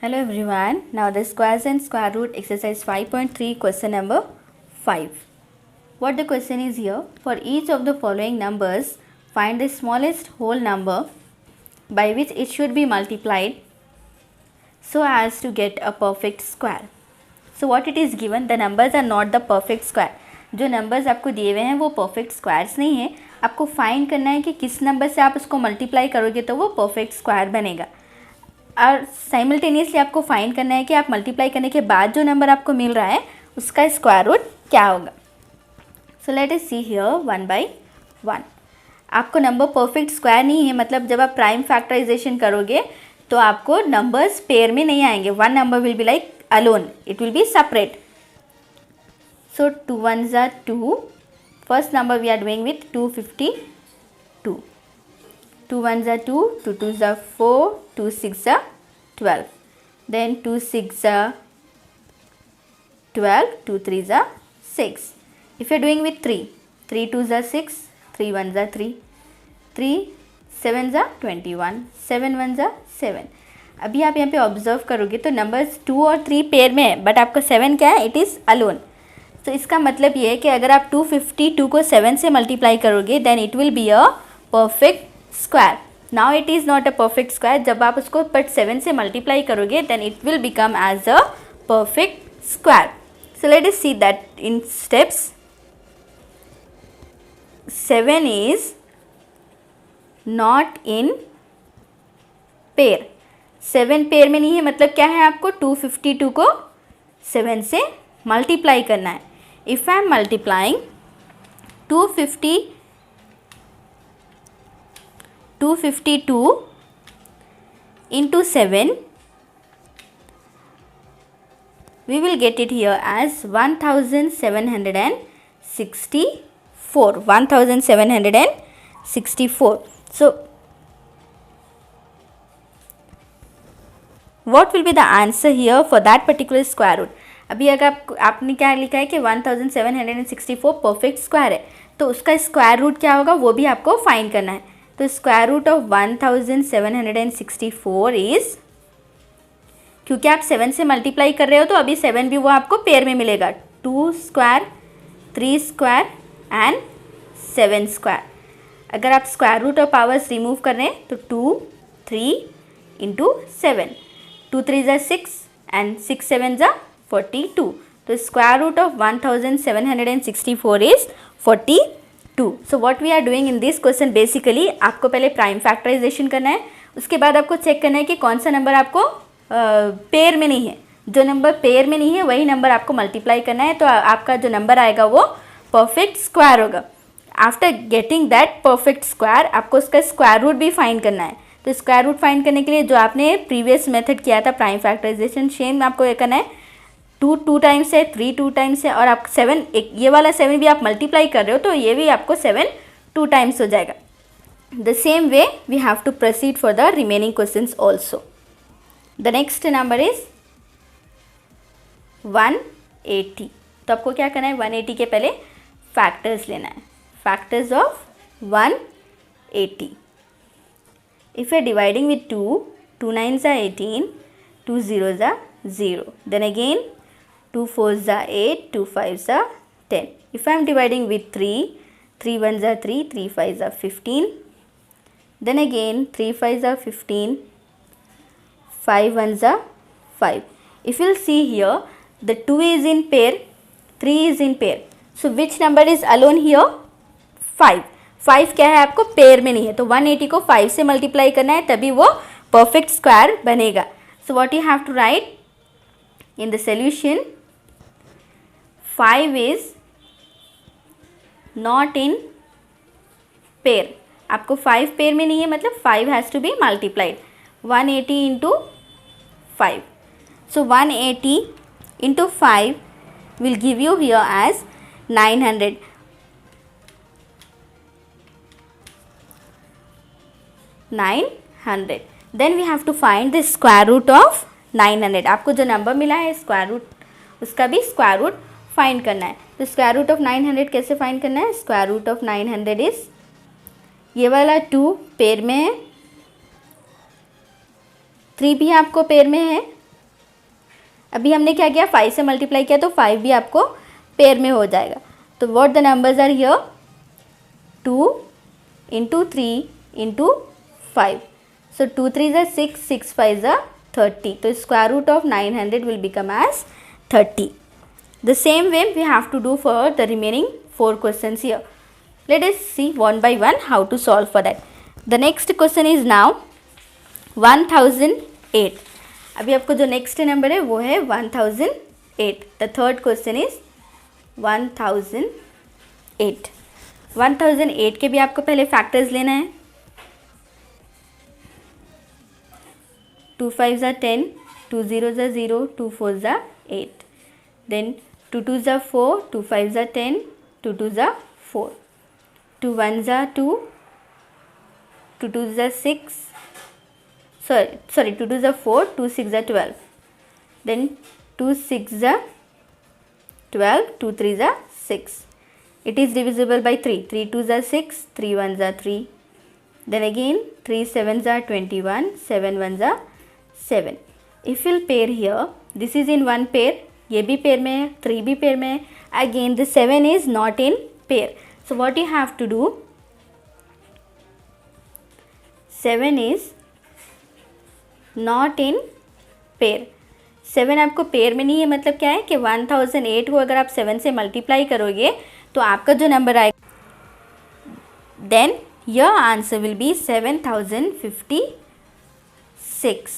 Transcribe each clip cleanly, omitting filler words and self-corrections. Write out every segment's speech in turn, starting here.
Hello everyone. Now the squares and square root exercise 5.3 question number 5. What the question is here, for each of the following numbers find the smallest whole number by which it should be multiplied so as to get a perfect square. So what it is given, the numbers are not the perfect square. जो numbers आपको दिए हुए हैं वो perfect squares नहीं है. आपको find करना है कि किस नंबर से आप उसको मल्टीप्लाई करोगे तो वो परफेक्ट स्क्वायर बनेगा. और साइमल्टेनियसली आपको फाइंड करना है कि आप मल्टीप्लाई करने के बाद जो नंबर आपको मिल रहा है उसका स्क्वायर रूट क्या होगा. सो लेट अस सी हियर 1/1. आपको नंबर परफेक्ट स्क्वायर नहीं है, मतलब जब आप प्राइम फैक्टराइजेशन करोगे तो आपको नंबर्स पेयर में नहीं आएंगे. One number will be like alone, it will be separate. So 2 1s are 2. First number we are doing with 252. 2 1s are 2, 2 2s are 4, 2 6s are 12. Then 2 6s are 12, 2 3s are 6. If you are doing with 3, 3 2s are 6, 3 1s are 3, 3 7s are 21, 7 1s are 7. अभी आप यहाँ पे observe करोगे तो numbers 2 और 3 pair में है, but आपका 7 क्या है, इट इज़ अलोन. तो इसका मतलब ये है कि अगर आप 252 को 7 से मल्टीप्लाई करोगे then it will be a perfect square. Now it is not a perfect square. जब आप उसको बट 7 से मल्टीप्लाई करोगे then it will become as a perfect square. So let us see that in steps. 7 is not in pair. 7 pair में नहीं है, मतलब क्या है, आपको 252 को 7 से मल्टीप्लाई करना है. If I am multiplying 252 into 7, we will get it here as 1764. 1764. So what will be the answer here for that particular square root? अभी अगर आपने क्या लिखा है कि 1764 परफेक्ट स्क्वायर है, तो उसका स्क्वायर रूट क्या होगा वो भी आपको फाइंड करना है. तो स्क्वायर रूट ऑफ 1764 इज, क्योंकि आप 7 से मल्टीप्लाई कर रहे हो तो अभी 7 भी वो आपको पेयर में मिलेगा. 2 स्क्वायर, 3 स्क्वायर एंड 7 स्क्वायर. अगर आप स्क्वायर रूट और पावर्स रिमूव कर रहे हैं तो 2 3 into 7, 2 3s are 6 and 6 7s are 42. तो square root of 1764 is 42. So what we are doing in this question, basically आपको पहले प्राइम फैक्टराइजेशन करना है, उसके बाद आपको चेक करना है कि कौन सा नंबर आपको पेयर में नहीं है. जो नंबर पेयर में नहीं है वही नंबर आपको मल्टीप्लाई करना है, तो आपका जो नंबर आएगा वो परफेक्ट स्क्वायर होगा. After getting that perfect square आपको उसका स्क्वायर रूट भी फाइंड करना है. तो स्क्वायर रूट फाइंड करने के लिए जो आपने प्रीवियस मेथड किया था प्राइम फैक्टराइजेशन, सेम आपको ये करना है. 2 टाइम्स है, 3 2 टाइम्स है, और आप 7, ये वाला 7 भी आप मल्टीप्लाई कर रहे हो तो ये भी आपको 7 2 टाइम्स हो जाएगा. The same way we have to proceed for the remaining questions also. The next number is 180. तो आपको क्या करना है, 180 के पहले फैक्टर्स लेना है. Factors of 180. If you are dividing with 2, 2 9s are 18, 2 0s are 0. Then again 2 4s are 8, 2 5s are 10. If I am dividing with 3, 3 1s are 3, 3 5s are 15. Then again 3 5s are 15, 5 1s are 5. If you will see here, the 2 is in pair, 3 is in pair. So which number is alone here? 5. 5 क्या है, आपको pair में नहीं है, तो 180 को 5 से multiply करना है तभी वो परफेक्ट स्क्वायर बनेगा. So what you have to write in the solution, 5 is not in pair. आपको 5 पेयर में नहीं है, मतलब 5 has to be multiplied. 180 into 5. So 180 into 5 will give you here as 900. 900. Then we have to find the square root of 900. आपको जो number मिला है square root, उसका भी स्क्वायर रूट फाइंड करना है. तो स्क्वायर रूट ऑफ 900 कैसे फाइंड करना है, स्क्वायर रूट ऑफ 900 इज, ये वाला 2 पेयर में है, 3 भी आपको पेयर में है, अभी हमने क्या किया, 5 से मल्टीप्लाई किया तो 5 भी आपको पेयर में हो जाएगा. तो what the numbers are here, 2 into 3 into 5. So 2 3s are 6, 6 5s are 30. So square root of 900 will become as 30. The same way we have to do for the remaining 4 questions here. Let us see one by one how to solve for that. The next question is now 1008. अभी आपको जो next number है वो है 1008. The third question is 1008. 1008 के भी आपको पहले फैक्टर्स लेना है. 2 5s are 10, 2 0s are 0, 2 4s are 8. Then 2 2s are 4, 2 5s are 10, 2 2s are 4, 2 1s are 2, 2 2s are 6. Sorry, 2 2s are 4, 2 6s are 12. Then 2 6s are 12, 2 3s are 6. It is divisible by 3. 3 2s are 6, 3 1s are 3. Then again 3 7s are 21, 7 1s are 7. If we'll pair here, this is in one pair, ये भी pair में है, 3 भी pair में है. Again the 7 is not in pair. So what you have to do, 7 is not in pair. 7 आपको pair में नहीं है, मतलब क्या है कि 1008 को अगर आप 7 से मल्टीप्लाई करोगे तो आपका जो नंबर आएगा, then your answer will be 7056.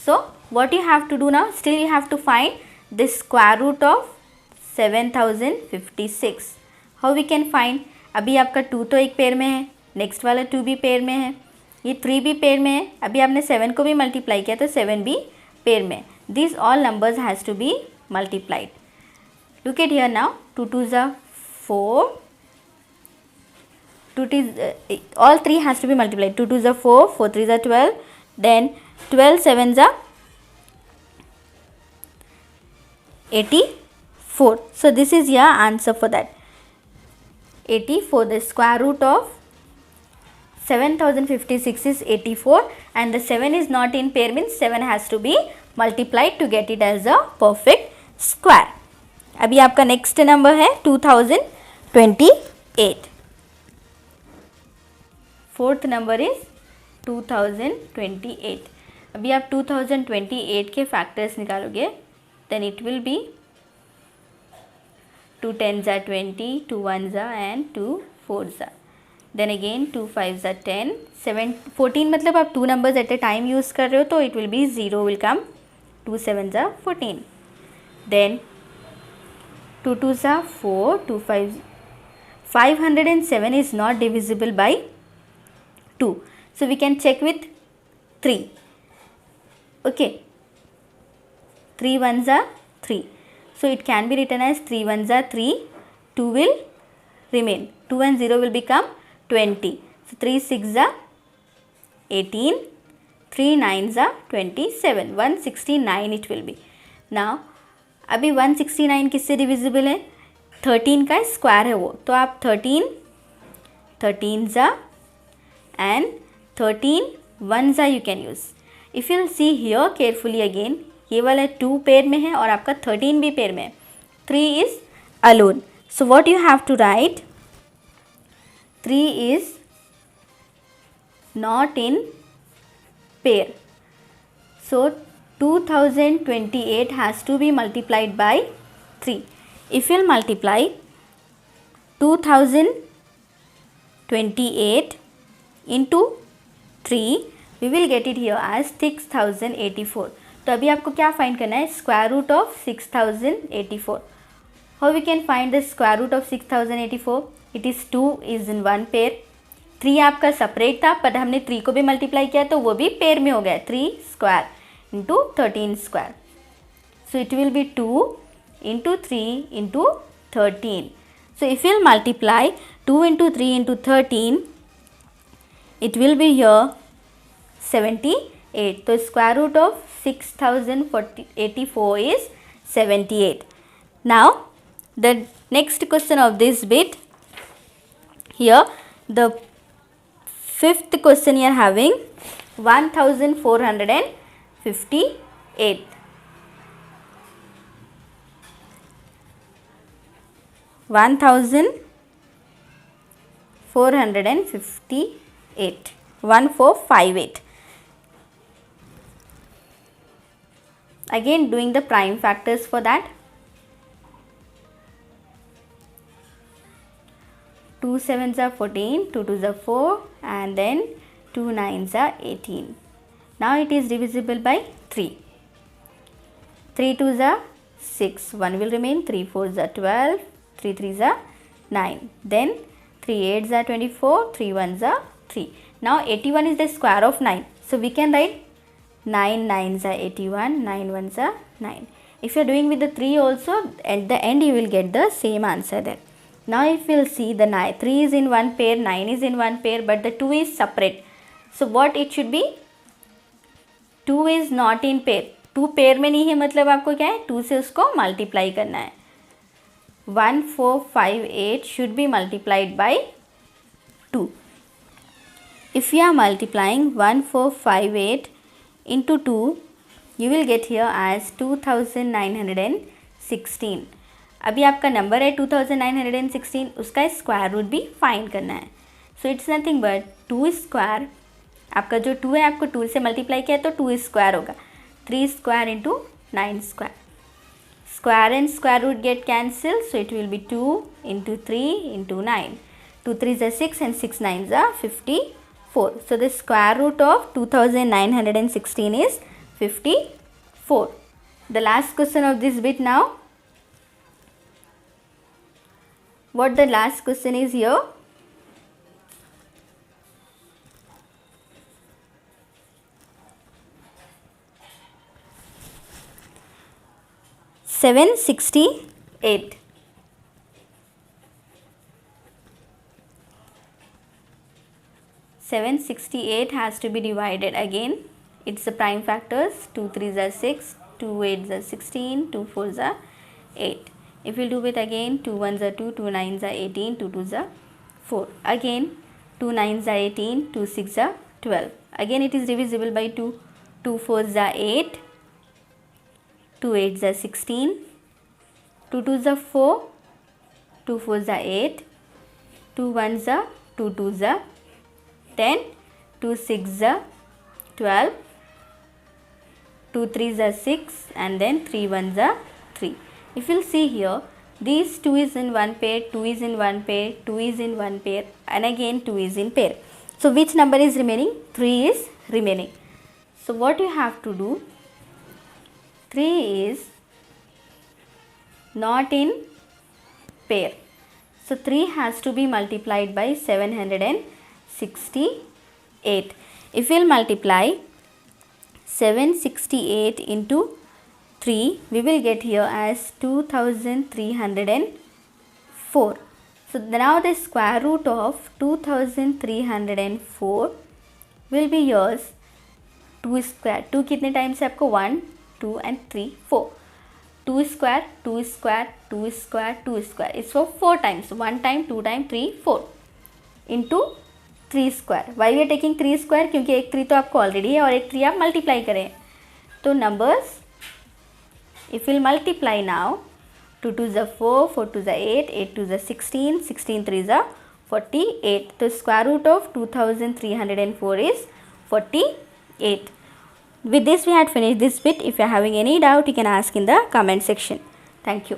So what you have to do now, still you have to find the square root of 7056. How we can find, अभी आपका 2 तो एक पेयर में है, नेक्स्ट वाला 2 भी पेयर में है, ये 3 भी पेयर में है. अभी आपने 7 को भी मल्टीप्लाई किया तो 7 भी पेयर में. These all numbers has to be multiplied. Look at here now, 2 2s are 4, 2 all 3 has to be multiplied. 2 2s are 4, 4 3s are 12, then 12 7s are 84. So this is your answer for that, 84. The square root of 7056 is 84, and the 7 is not in pair, means 7 has to be multiplied to get it as a perfect square. अभी आपका next number है 2028. Fourth number is 2028. अभी आप 2028 के factors निकालोगे, then it will be 2 10s are 20, 2 1s are and 2 4s are. Then again 2 5s are 10, 7 14, मतलब आप 2 numbers at a time use कर रहे हो तो it will be 0 will come, 2 7s are 14. Then 2 2s are 4, 2 5s, 507 is not divisible by 2. So we can check with 3. Okay, 3 1s are 3. So it can be written as 3 1s are 3, 2 will remain, 2 and 0 will become 20. So 3 6s are 18, 3 9s are 27, 169 it will be. Now अभी 169 किससे divisible है, 13 का square है वो, तो आप 13 13s are and 13 1s are you can use. If you see here carefully again, ये वाला 2 पेयर में है और आपका 13 भी पेयर में है, 3 is alone. So what you have to write, 3 is not in pair. So 2028 has to be multiplied by 3. If you multiply 2028 into 3, we will get it here as 6084. तो अभी आपको क्या फाइंड करना है, square root of 6084. How we can find the square root of 6084, it is 2 is in one pair. 3 आपका separate था, पर हमने 3 को भी मल्टीप्लाई किया तो वो भी पेयर में हो गया, 3 square into 13 square. So it will be 2 into 3 into 13. So if you multiply 2 into 3 into 13, it will be here 78. So square root of 6084 is 78. Now the next question of this bit, here the fifth question you are having 1458. 1458, 1458. Again doing the prime factors for that. 2 sevens are 14, 2 twos are 4, and then 2 nines are 18. Now it is divisible by 3. 3 twos are 6, 1 will remain, 3 fours are 12, 3 threes are 9, then 3 eights are 24, 3 ones are 3. Now 81 is the square of 9, so we can write 9 nines are 81, 9 ones are 9. If you are doing with the 3 also, at the end you will get the same answer there. Now if you will see the 3 is in one pair, 9 is in one pair, but the 2 is separate. So what it should be? 2 is not in pair. 2 pair में नहीं है, मतलब आपको क्या है, 2 से उसको multiply करना है. 1458 should be multiplied by 2. If you are multiplying 1458 into 2, you will get here as 2916. अभी आपका नंबर है 2916, उसका स्क्वायर रूट भी फाइंड करना है. So it's nothing but 2 square. आपका जो 2 है, आपको 2 से मल्टीप्लाई किया तो 2 स्क्वायर होगा. 3 square into 9 square. Square and square root get cancelled, so it will be 2 into 3 into 9. 2 3s are 6 and 6 9s are 54. So the square root of 2916 is 54. The last question of this bit now. What the last question is here? 768. 768 has to be divided again. It's the prime factors. 2 3s are 6, 2 8s are 16, 2 4s are 8. If we do it again, 2 1s are 2, 2 9s are 18, 2 2s are 4. Again 2 9s are 18, 2 6 are 12. Again it is divisible by 2. 2 4s are 8, 2 8s are 16, 2 2s are 4, 2 4s are 8, 2 1s are 2 2s are 10, 2 6s are 12, 2 3s are 6, and then 3 1s are 3. If you will see here, these 2 is in one pair, 2 is in one pair, 2 is in one pair, and again 2 is in pair. So which number is remaining? 3 is remaining. So what you have to do? 3 is not in pair. So 3 has to be multiplied by 768. If we will multiply 768 into 3, we will get here as 2304. So now the square root of 2304 will be yours 2 square. 2 कितने times है आपको? 1 2 and 3 4. 2 square 2 square 2 square 2 square. It's for 4 times. 1 time 2 time 3 4 into 3 square. Why we are taking 3 square? क्योंकि एक 3 तो आपको already है और एक 3 आप मल्टीप्लाई करें. तो numbers if we'll multiply now, 2 2s are 4, 4 2s are 8, 8 2s are 16, 16 3s are 48. The square root of 2304 is 48. With this we had finished this bit. If you are having any doubt, you can ask in the comment section. Thank you.